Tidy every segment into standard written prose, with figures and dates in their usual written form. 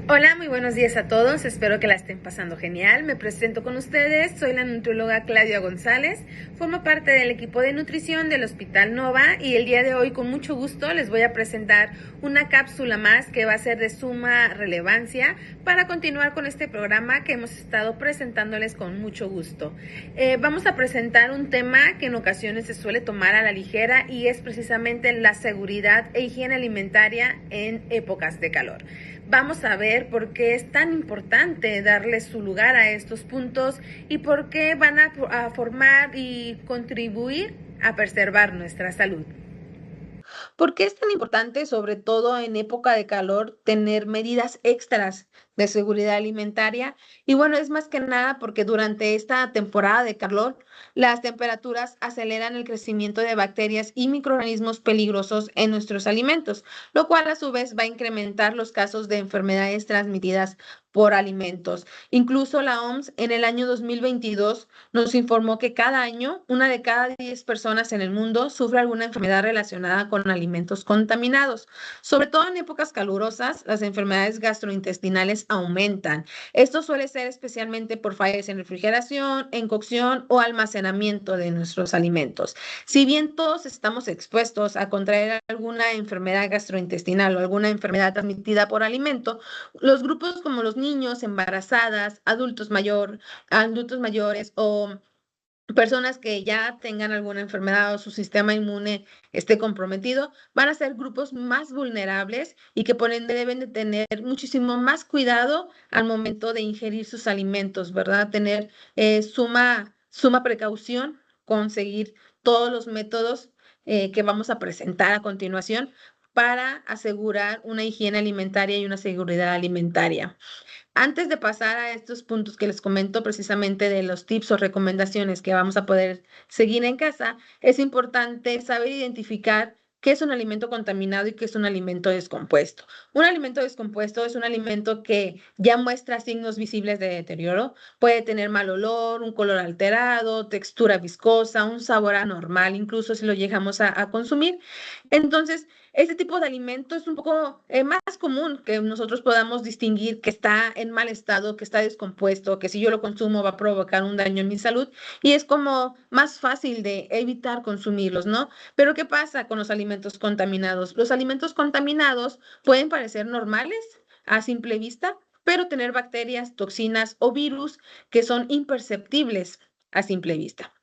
Hola, muy buenos días a todos, espero que la estén pasando genial. Me presento con ustedes, soy la nutrióloga Claudia González, formo parte del equipo de nutrición del Hospital Nova y el día de hoy con mucho gusto les voy a presentar una cápsula más que va a ser de suma relevancia para continuar con este programa que hemos estado presentándoles con mucho gusto. Vamos a presentar un tema que en ocasiones se suele tomar a la ligera y es precisamente la seguridad e higiene alimentaria en épocas de calor. Vamos a ver por qué es tan importante darle su lugar a estos puntos y por qué van a formar y contribuir a preservar nuestra salud. ¿Por qué es tan importante, sobre todo en época de calor, tener medidas extras de seguridad alimentaria? Y bueno, es más que nada porque durante esta temporada de calor, las temperaturas aceleran el crecimiento de bacterias y microorganismos peligrosos en nuestros alimentos, lo cual a su vez va a incrementar los casos de enfermedades transmitidas por alimentos. Incluso la OMS en el año 2022 nos informó que cada año una de cada 10 personas en el mundo sufre alguna enfermedad relacionada con alimentos contaminados. Sobre todo en épocas calurosas, las enfermedades gastrointestinales aumentan. Esto suele ser especialmente por fallas en refrigeración, en cocción o almacenamiento de nuestros alimentos. Si bien todos estamos expuestos a contraer alguna enfermedad gastrointestinal o alguna enfermedad transmitida por alimento, los grupos como los niños, embarazadas, adultos mayores o personas que ya tengan alguna enfermedad o su sistema inmune esté comprometido, van a ser grupos más vulnerables y que por ende deben de tener muchísimo más cuidado al momento de ingerir sus alimentos, ¿verdad? Tener suma precaución, conseguir todos los métodos que vamos a presentar a continuación para asegurar una higiene alimentaria y una seguridad alimentaria. Antes de pasar a estos puntos que les comento precisamente de los tips o recomendaciones que vamos a poder seguir en casa, es importante saber identificar qué es un alimento contaminado y qué es un alimento descompuesto. Un alimento descompuesto es un alimento que ya muestra signos visibles de deterioro, puede tener mal olor, un color alterado, textura viscosa, un sabor anormal, incluso si lo llegamos a consumir. Entonces, este tipo de alimento es un poco más común que nosotros podamos distinguir que está en mal estado, que está descompuesto, que si yo lo consumo va a provocar un daño en mi salud y es como más fácil de evitar consumirlos, ¿no? Pero ¿qué pasa con los alimentos contaminados? Los alimentos contaminados pueden parecer normales a simple vista, pero tener bacterias, toxinas o virus que son imperceptibles a simple vista.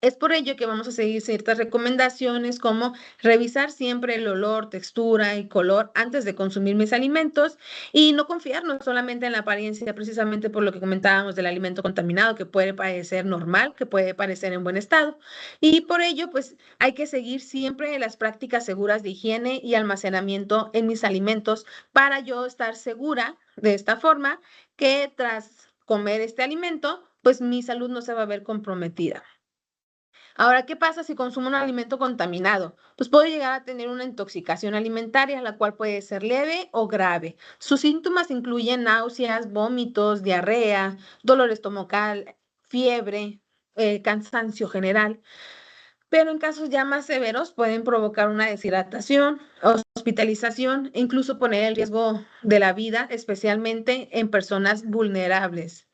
Es por ello que vamos a seguir ciertas recomendaciones como revisar siempre el olor, textura y color antes de consumir mis alimentos y no confiarnos solamente en la apariencia, precisamente por lo que comentábamos del alimento contaminado, que puede parecer normal, que puede parecer en buen estado. Y por ello, pues hay que seguir siempre las prácticas seguras de higiene y almacenamiento en mis alimentos para yo estar segura de esta forma que tras comer este alimento, pues mi salud no se va a ver comprometida. Ahora, ¿qué pasa si consumo un alimento contaminado? Pues puedo llegar a tener una intoxicación alimentaria, la cual puede ser leve o grave. Sus síntomas incluyen náuseas, vómitos, diarrea, dolor estomacal, fiebre, cansancio general, pero en casos ya más severos pueden provocar una deshidratación, hospitalización e incluso poner en riesgo de la vida, especialmente en personas vulnerables.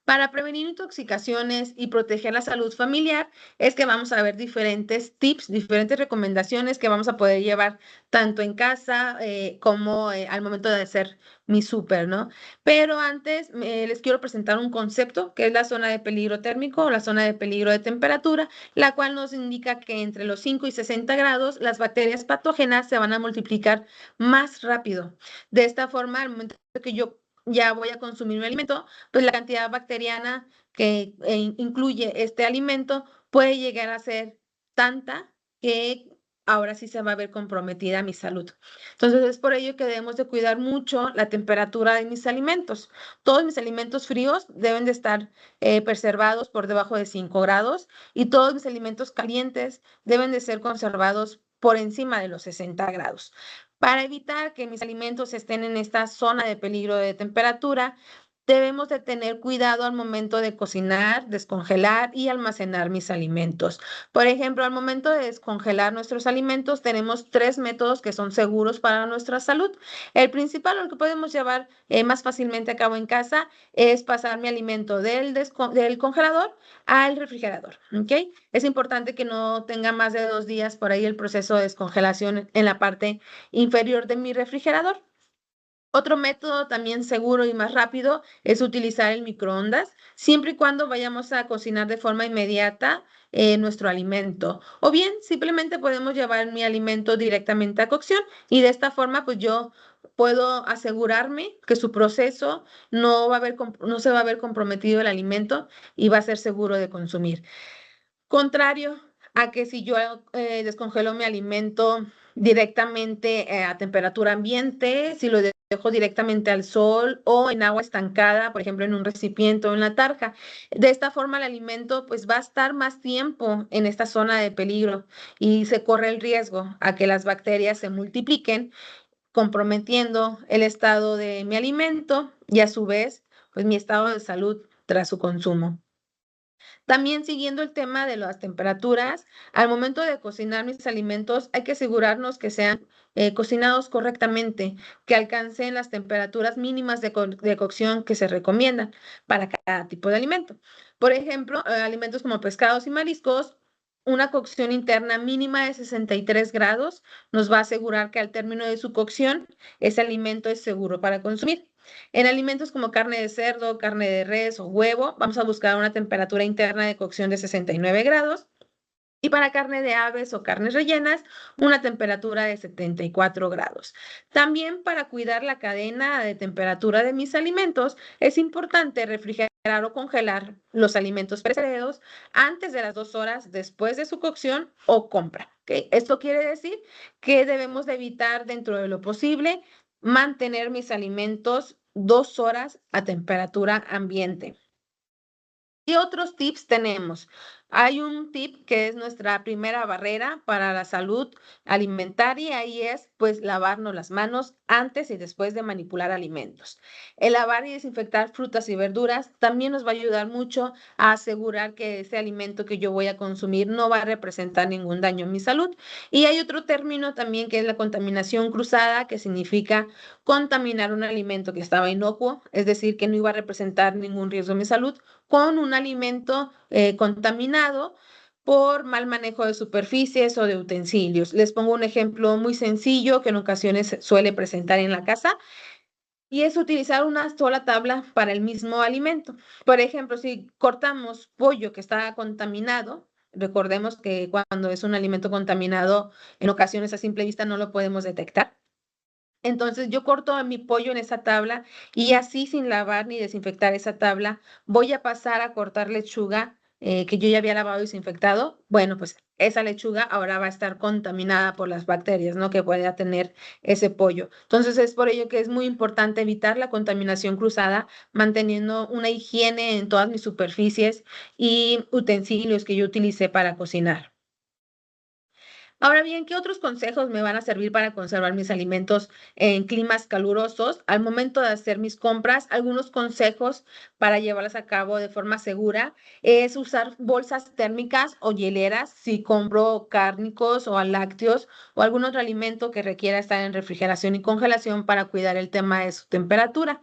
Para prevenir intoxicaciones y proteger la salud familiar, es que vamos a ver diferentes tips, diferentes recomendaciones que vamos a poder llevar tanto en casa como al momento de hacer mi súper, ¿no? Pero antes les quiero presentar un concepto que es la zona de peligro térmico o la zona de peligro de temperatura, la cual nos indica que entre los 5 y 60 grados las bacterias patógenas se van a multiplicar más rápido. De esta forma, al momento que yo ya voy a consumir mi alimento, pues la cantidad bacteriana que incluye este alimento puede llegar a ser tanta que ahora sí se va a ver comprometida mi salud. Entonces es por ello que debemos de cuidar mucho la temperatura de mis alimentos. Todos mis alimentos fríos deben de estar preservados por debajo de 5 grados y todos mis alimentos calientes deben de ser conservados por encima de los 60 grados. Para evitar que mis alimentos estén en esta zona de peligro de temperatura, debemos de tener cuidado al momento de cocinar, descongelar y almacenar mis alimentos. Por ejemplo, al momento de descongelar nuestros alimentos, tenemos tres métodos que son seguros para nuestra salud. El principal, o que podemos llevar más fácilmente a cabo en casa, es pasar mi alimento del congelador al refrigerador, ¿ok? Es importante que no tenga más de 2 días por ahí el proceso de descongelación en la parte inferior de mi refrigerador. Otro método también seguro y más rápido es utilizar el microondas, siempre y cuando vayamos a cocinar de forma inmediata nuestro alimento. O bien, simplemente podemos llevar mi alimento directamente a cocción y de esta forma, pues yo puedo asegurarme que su proceso no se va a ver comprometido el alimento y va a ser seguro de consumir. Contrario a que si yo descongelo mi alimento directamente a temperatura ambiente, si lo dejo directamente al sol o en agua estancada, por ejemplo, en un recipiente o en la tarja. De esta forma el alimento pues va a estar más tiempo en esta zona de peligro y se corre el riesgo a que las bacterias se multipliquen, comprometiendo el estado de mi alimento y a su vez pues mi estado de salud tras su consumo. También siguiendo el tema de las temperaturas, al momento de cocinar mis alimentos hay que asegurarnos que sean cocinados correctamente, que alcancen las temperaturas mínimas de cocción que se recomiendan para cada tipo de alimento. Por ejemplo, alimentos como pescados y mariscos, una cocción interna mínima de 63 grados nos va a asegurar que al término de su cocción ese alimento es seguro para consumir. En alimentos como carne de cerdo, carne de res o huevo, vamos a buscar una temperatura interna de cocción de 69 grados. Y para carne de aves o carnes rellenas, una temperatura de 74 grados. También para cuidar la cadena de temperatura de mis alimentos, es importante refrigerar o congelar los alimentos precedidos antes de las 2 horas después de su cocción o compra. ¿Okay? Esto quiere decir que debemos de evitar dentro de lo posible mantener mis alimentos 2 horas a temperatura ambiente. ¿Qué otros tips tenemos? Hay un tip que es nuestra primera barrera para la salud alimentaria y es pues lavarnos las manos antes y después de manipular alimentos. El lavar y desinfectar frutas y verduras también nos va a ayudar mucho a asegurar que ese alimento que yo voy a consumir no va a representar ningún daño en mi salud. Y hay otro término también que es la contaminación cruzada, que significa contaminar un alimento que estaba inocuo, es decir, que no iba a representar ningún riesgo en mi salud con un alimento contaminado por mal manejo de superficies o de utensilios. Les pongo un ejemplo muy sencillo que en ocasiones se suele presentar en la casa y es utilizar una sola tabla para el mismo alimento. Por ejemplo, si cortamos pollo que está contaminado, recordemos que cuando es un alimento contaminado, en ocasiones a simple vista no lo podemos detectar. Entonces yo corto mi pollo en esa tabla y así sin lavar ni desinfectar esa tabla, voy a pasar a cortar lechuga que yo ya había lavado y desinfectado. Bueno, pues esa lechuga ahora va a estar contaminada por las bacterias, ¿no? Que pueda tener ese pollo. Entonces es por ello que es muy importante evitar la contaminación cruzada, manteniendo una higiene en todas mis superficies y utensilios que yo utilicé para cocinar. Ahora bien, ¿qué otros consejos me van a servir para conservar mis alimentos en climas calurosos? Al momento de hacer mis compras, algunos consejos para llevarlas a cabo de forma segura es usar bolsas térmicas o hieleras si compro cárnicos o lácteos o algún otro alimento que requiera estar en refrigeración y congelación para cuidar el tema de su temperatura.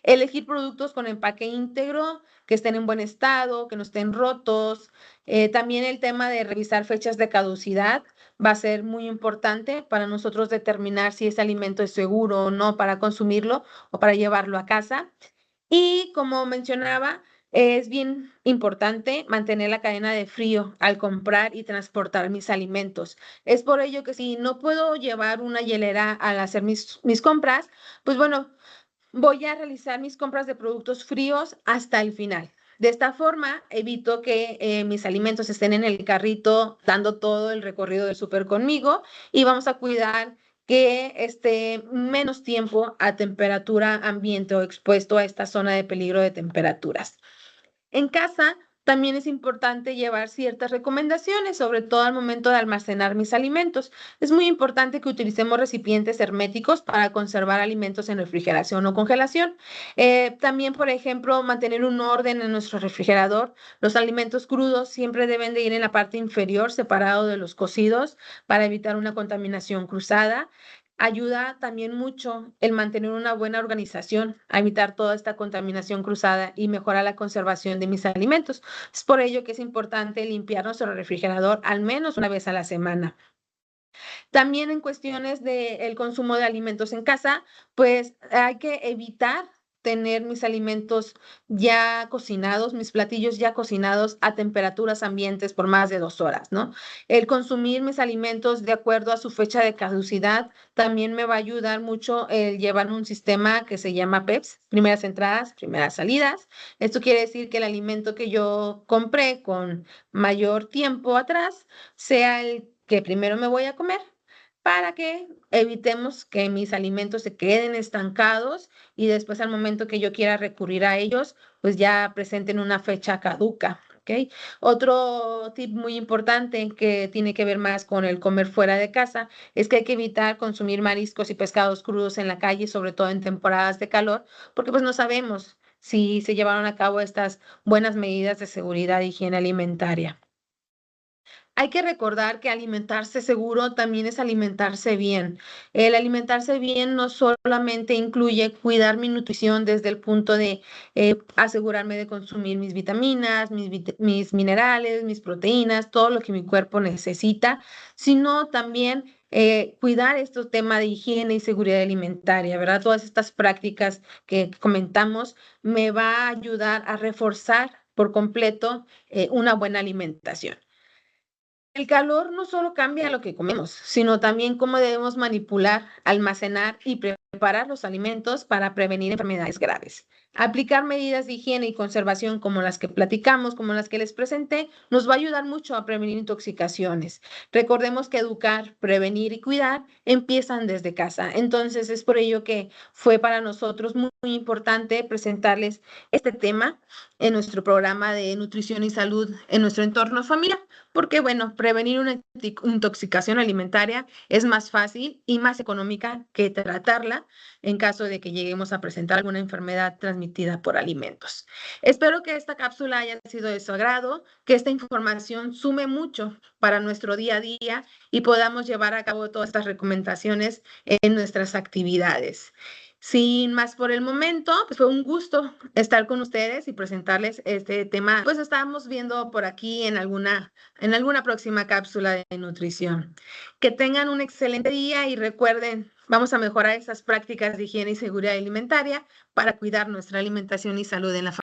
Elegir productos con empaque íntegro, que estén en buen estado, que no estén rotos. También el tema de revisar fechas de caducidad va a ser muy importante para nosotros determinar si ese alimento es seguro o no para consumirlo o para llevarlo a casa. Y como mencionaba, es bien importante mantener la cadena de frío al comprar y transportar mis alimentos. Es por ello que si no puedo llevar una hielera al hacer mis compras, pues bueno, voy a realizar mis compras de productos fríos hasta el final. De esta forma, evito que mis alimentos estén en el carrito dando todo el recorrido del súper conmigo y vamos a cuidar que esté menos tiempo a temperatura ambiente o expuesto a esta zona de peligro de temperaturas. En casa También es importante llevar ciertas recomendaciones, sobre todo al momento de almacenar mis alimentos. Es muy importante que utilicemos recipientes herméticos para conservar alimentos en refrigeración o congelación. También, por ejemplo, mantener un orden en nuestro refrigerador. Los alimentos crudos siempre deben de ir en la parte inferior, separado de los cocidos, para evitar una contaminación cruzada. Ayuda también mucho el mantener una buena organización, a evitar toda esta contaminación cruzada y mejorar la conservación de mis alimentos. Es por ello que es importante limpiar nuestro refrigerador al menos una vez a la semana. También en cuestiones del consumo de alimentos en casa, pues hay que evitar tener mis alimentos ya cocinados, mis platillos ya cocinados a temperaturas ambientes por más de 2 horas, ¿no? El consumir mis alimentos de acuerdo a su fecha de caducidad también me va a ayudar mucho el llevar un sistema que se llama PEPS, primeras entradas, primeras salidas. Esto quiere decir que el alimento que yo compré con mayor tiempo atrás sea el que primero me voy a comer para que evitemos que mis alimentos se queden estancados y después al momento que yo quiera recurrir a ellos, pues ya presenten una fecha caduca. ¿Ok? Otro tip muy importante que tiene que ver más con el comer fuera de casa es que hay que evitar consumir mariscos y pescados crudos en la calle, sobre todo en temporadas de calor, porque pues no sabemos si se llevaron a cabo estas buenas medidas de seguridad e higiene alimentaria. Hay que recordar que alimentarse seguro también es alimentarse bien. El alimentarse bien no solamente incluye cuidar mi nutrición desde el punto de asegurarme de consumir mis vitaminas, mis minerales, mis proteínas, todo lo que mi cuerpo necesita, sino también cuidar estos temas de higiene y seguridad alimentaria, ¿verdad? Todas estas prácticas que comentamos me va a ayudar a reforzar por completo una buena alimentación. El calor no solo cambia lo que comemos, sino también cómo debemos manipular, almacenar y preparar los alimentos para prevenir enfermedades graves. Aplicar medidas de higiene y conservación como las que platicamos, como las que les presenté, nos va a ayudar mucho a prevenir intoxicaciones. Recordemos que educar, prevenir y cuidar empiezan desde casa. Entonces es por ello que fue para nosotros muy importante presentarles este tema en nuestro programa de nutrición y salud en nuestro entorno familiar, porque bueno, prevenir una intoxicación alimentaria es más fácil y más económica que tratarla en caso de que lleguemos a presentar alguna enfermedad transmitida por alimentos. Espero que esta cápsula haya sido de su agrado, que esta información sume mucho para nuestro día a día y podamos llevar a cabo todas estas recomendaciones en nuestras actividades. Sin más por el momento, pues fue un gusto estar con ustedes y presentarles este tema. Pues estábamos viendo por aquí en alguna próxima cápsula de nutrición. Que tengan un excelente día y recuerden, vamos a mejorar esas prácticas de higiene y seguridad alimentaria para cuidar nuestra alimentación y salud en la familia.